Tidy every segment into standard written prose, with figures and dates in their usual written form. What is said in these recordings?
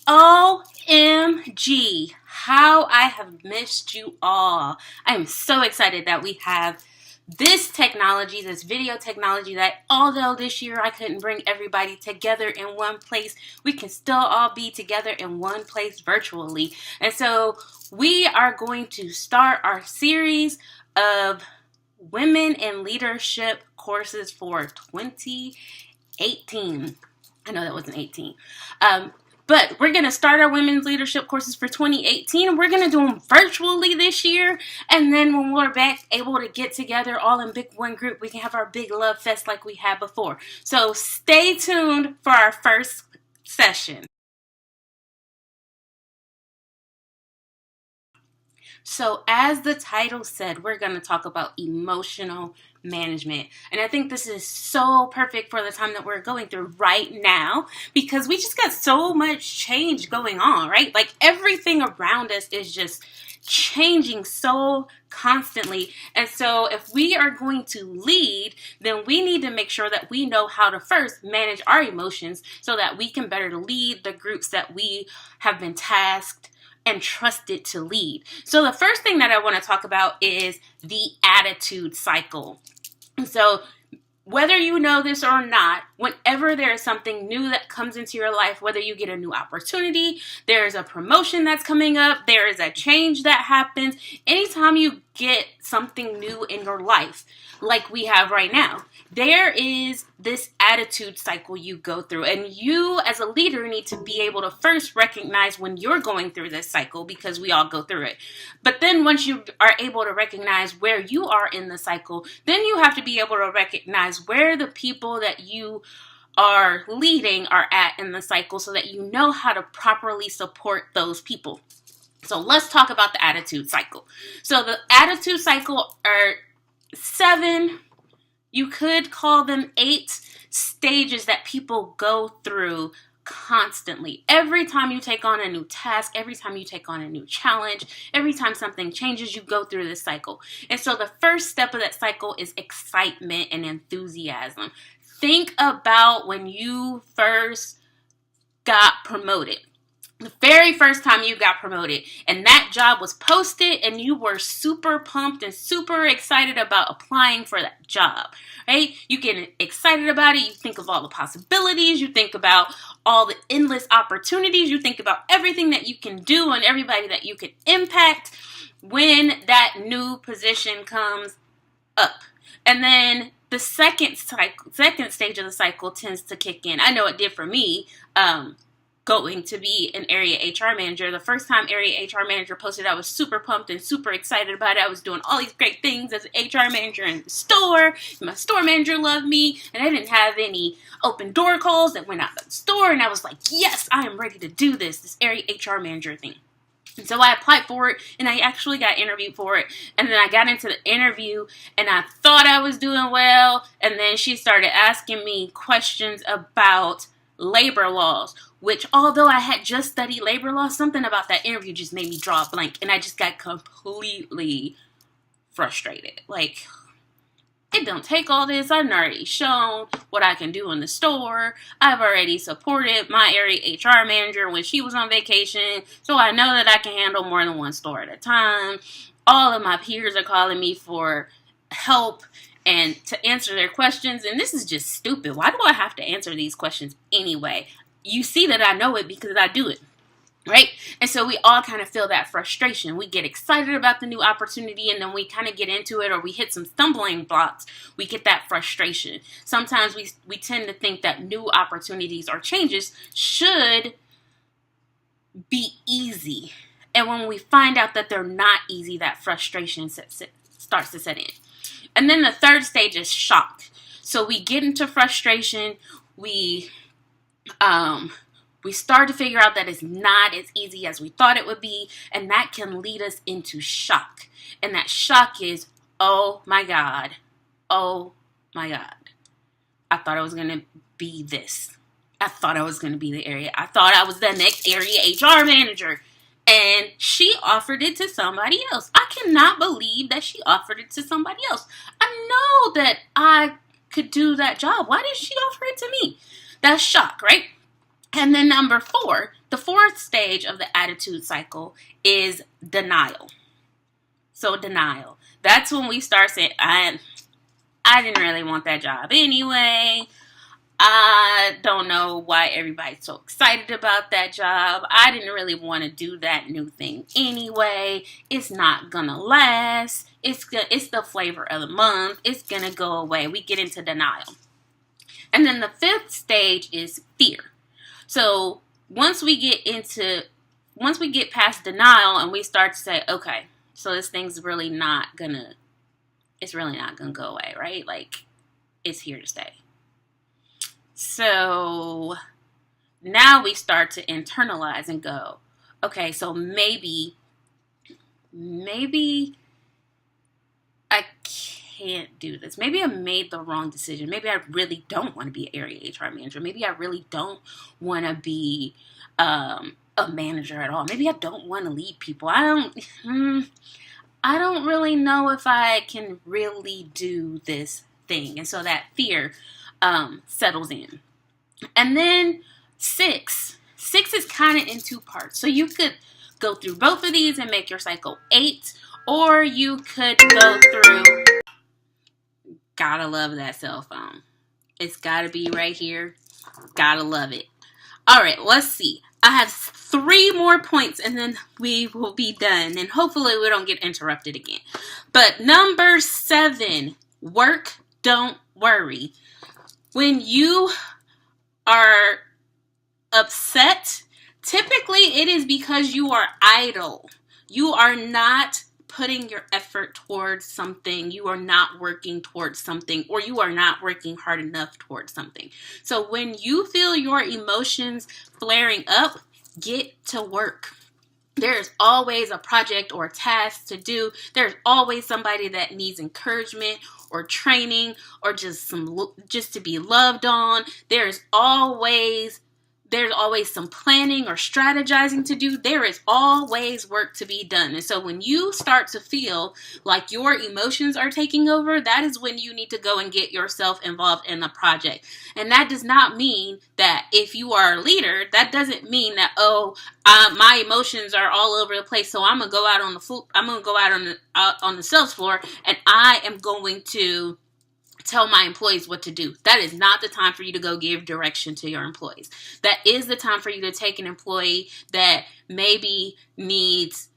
OMG, how I have missed you all. I am so excited that we have this technology, this video technology, that although this year I couldn't bring everybody together in one place, we can still all be together in one place virtually. And so we are going to start our series of Women in Leadership courses for 2018. I know that wasn't 18. But we're going to start our women's leadership courses for 2018, and we're going to do them virtually this year. And then when we're back able to get together all in big one group, we can have our big love fest like we had before. So stay tuned for our first session. So as the title said, we're going to talk about emotional management. And I think this is so perfect for the time that we're going through right now, because we just got so much change going on, right? Like everything around us is just changing so constantly. And so if we are going to lead, then we need to make sure that we know how to first manage our emotions so that we can better lead the groups that we have been tasked and trusted to lead. So the first thing that I want to talk about is the attitude cycle. So whether you know this or not, whenever there is something new that comes into your life, whether you get a new opportunity, there is a promotion that's coming up, there is a change that happens, anytime you get something new in your life, like we have right now, there is this attitude cycle you go through. And you as a leader need to be able to first recognize when you're going through this cycle, because we all go through it. But then once you are able to recognize where you are in the cycle, then you have to be able to recognize where the people that you are leading are at in the cycle so that you know how to properly support those people. So let's talk about the attitude cycle. So the attitude cycle are 7, you could call them 8 stages that people go through constantly. Every time you take on a new task, every time you take on a new challenge, every time something changes, you go through this cycle. And so the first step of that cycle is excitement and enthusiasm. Think about when you first got promoted. The very first time you got promoted and that job was posted and you were super pumped and super excited about applying for that job, right? You get excited about it. You think of all the possibilities. You think about all the endless opportunities. You think about everything that you can do and everybody that you can impact when that new position comes up. And then the second stage of the cycle tends to kick in. I know it did for me. Going to be an area HR manager. The first time area HR manager posted, I was super pumped and super excited about it. I was doing all these great things as an HR manager in the store. My store manager loved me, and I didn't have any open door calls that went out of the store. And I was like, yes, I am ready to do this area HR manager thing. And so I applied for it, and I actually got interviewed for it. And then I got into the interview, and I thought I was doing well. And then she started asking me questions about labor laws, which although I had just studied labor law, something about that interview just made me draw a blank, and I just got completely frustrated. Like, it don't take all this. I've already shown what I can do in the store. I've already supported my area HR manager when she was on vacation, so I know that I can handle more than one store at a time. All of my peers are calling me for help and to answer their questions, and this is just stupid. Why do I have to answer these questions anyway? You see that I know it because I do it, right? And so we all kind of feel that frustration. We get excited about the new opportunity, and then we kind of get into it, or we hit some stumbling blocks. We get that frustration. Sometimes we tend to think that new opportunities or changes should be easy. And when we find out that they're not easy, that frustration starts to set in. And then the third stage is shock. So we get into frustration. We start to figure out that it's not as easy as we thought it would be, and that can lead us into shock. And that shock is, oh my God, I thought I was going to be this. I thought I was going to be the area. I thought I was the next area HR manager. And she offered it to somebody else. I cannot believe that she offered it to somebody else. I know that I could do that job. Why did she offer it to me? That's shock, right? And then number 4, the fourth stage of the attitude cycle is denial. So denial. That's when we start saying, I didn't really want that job anyway. I don't know why everybody's so excited about that job. I didn't really want to do that new thing anyway. It's not gonna last. It's the flavor of the month. It's gonna go away. We get into denial. And then the 5th stage is fear. So once we get past denial and we start to say, okay, so this thing's really not gonna go away, right? Like, it's here to stay. So now we start to internalize and go, okay, so maybe I can't do this. Maybe I made the wrong decision. Maybe I really don't want to be an area HR manager. Maybe I really don't want to be a manager at all. Maybe I don't want to lead people. I don't really know if I can really do this thing. And so that fear settles in. And then 6 is kind of in 2 parts. So you could go through both of these and make your cycle 8, or you could go through. Gotta love that cell phone. It's gotta be right here. Gotta love it. All right, let's see. I have 3 more points and then we will be done. And hopefully we don't get interrupted again. But number 7, work, don't worry. When you are upset, typically it is because you are idle. You are not putting your effort towards something. You are not working towards something, or you are not working hard enough towards something. So when you feel your emotions flaring up, get to work. There's always a project or a task to do. There's always somebody that needs encouragement or training or just to be loved on. There's always some planning or strategizing to do. There is always work to be done. And so when you start to feel like your emotions are taking over, that is when you need to go and get yourself involved in the project. And that does not mean that if you are a leader, that doesn't mean that, my emotions are all over the place, so I'm going to go out on the sales floor and I am going to tell my employees what to do. That is not the time for you to go give direction to your employees. That is the time for you to take an employee that maybe needs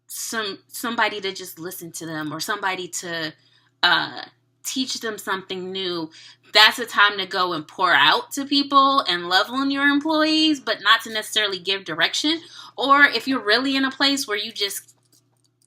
somebody to just listen to them, or somebody to teach them something new. That's a time to go and pour out to people and love on your employees, but not to necessarily give direction. Or if you're really in a place where you just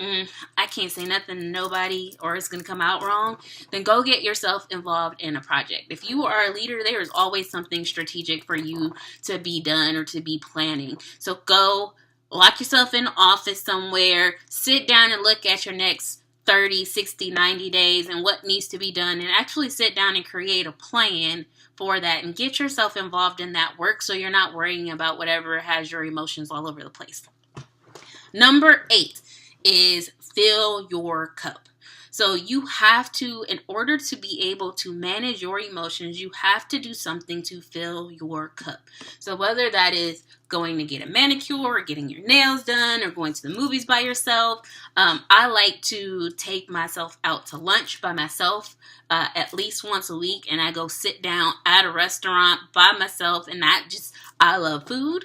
I can't say nothing to nobody, or it's going to come out wrong, then go get yourself involved in a project. If you are a leader, there is always something strategic for you to be done or to be planning. So go lock yourself in the office somewhere, sit down and look at your next 30, 60, 90 days and what needs to be done, and actually sit down and create a plan for that and get yourself involved in that work so you're not worrying about whatever has your emotions all over the place. Number 8 is fill your cup. So you have to, in order to be able to manage your emotions, you have to do something to fill your cup. So whether that is going to get a manicure or getting your nails done or going to the movies by yourself, I like to take myself out to lunch by myself at least once a week, and I go sit down at a restaurant by myself, and I love food,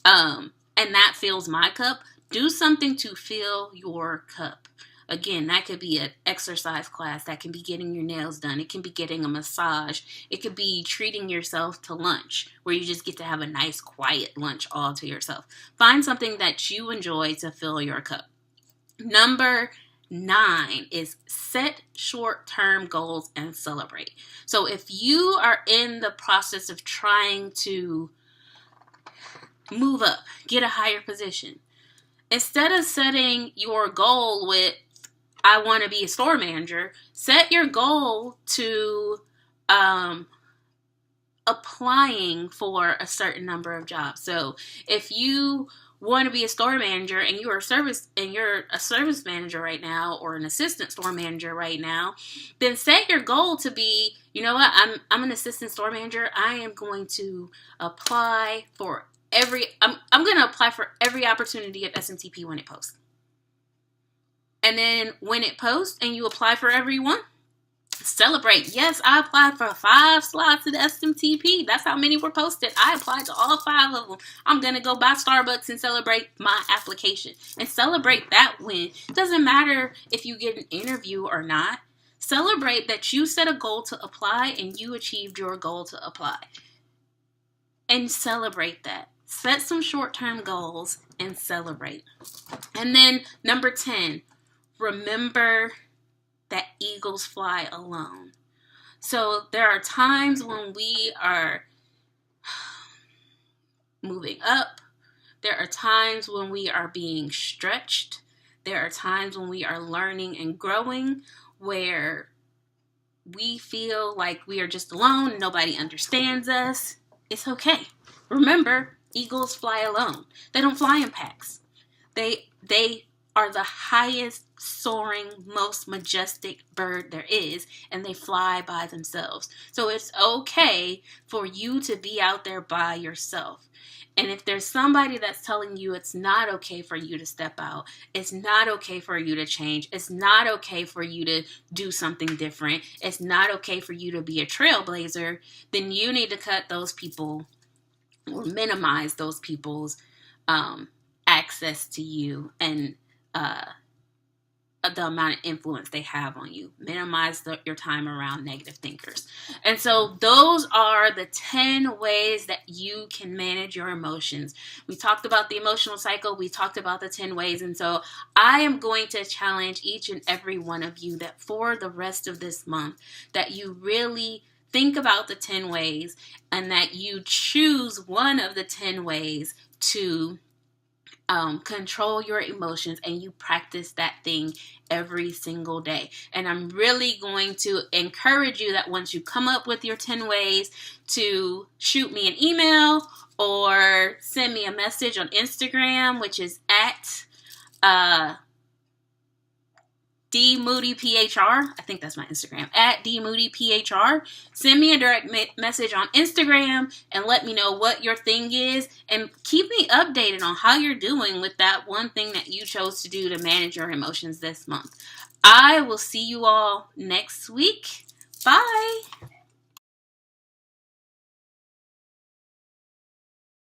and that fills my cup. Do something to fill your cup. Again, that could be an exercise class. That can be getting your nails done. It can be getting a massage. It could be treating yourself to lunch, where you just get to have a nice, quiet lunch all to yourself. Find something that you enjoy to fill your cup. Number 9 is set short-term goals and celebrate. So if you are in the process of trying to move up, get a higher position, instead of setting your goal with, I want to be a store manager, set your goal to applying for a certain number of jobs. So if you want to be a store manager and you're a service manager right now, or an assistant store manager right now, then set your goal to be, you know what, I'm an assistant store manager. I am going to apply for I'm going to apply for every opportunity at SMTP when it posts. And then when it posts and you apply for everyone, celebrate. Yes, I applied for 5 slots at SMTP. That's how many were posted. I applied to all 5 of them. I'm going to go buy Starbucks and celebrate my application. And celebrate that win. Doesn't matter if you get an interview or not. Celebrate that you set a goal to apply and you achieved your goal to apply. And celebrate that. Set some short-term goals and celebrate. And then number 10, remember that eagles fly alone. So there are times when we are moving up. There are times when we are being stretched. There are times when we are learning and growing, where we feel like we are just alone. Nobody understands us. It's okay. Remember, eagles fly alone. They don't fly in packs. They are the highest soaring, most majestic bird there is, and they fly by themselves. So it's okay for you to be out there by yourself. And if there's somebody that's telling you it's not okay for you to step out, it's not okay for you to change, it's not okay for you to do something different, it's not okay for you to be a trailblazer, then you need to cut those people or minimize those people's access to you and the amount of influence they have on you. Minimize your time around negative thinkers. And so those are the 10 ways that you can manage your emotions. We talked about the emotional cycle. We talked about the 10 ways. And so I am going to challenge each and every one of you that for the rest of this month, that you really think about the 10 ways and that you choose one of the 10 ways to control your emotions, and you practice that thing every single day. And I'm really going to encourage you that once you come up with your 10 ways, to shoot me an email or send me a message on Instagram, which is at DMoodyPHR. I think that's my Instagram, at DMoodyPHR. Send me a direct message on Instagram and let me know what your thing is, and keep me updated on how you're doing with that one thing that you chose to do to manage your emotions this month. I will see you all next week. Bye.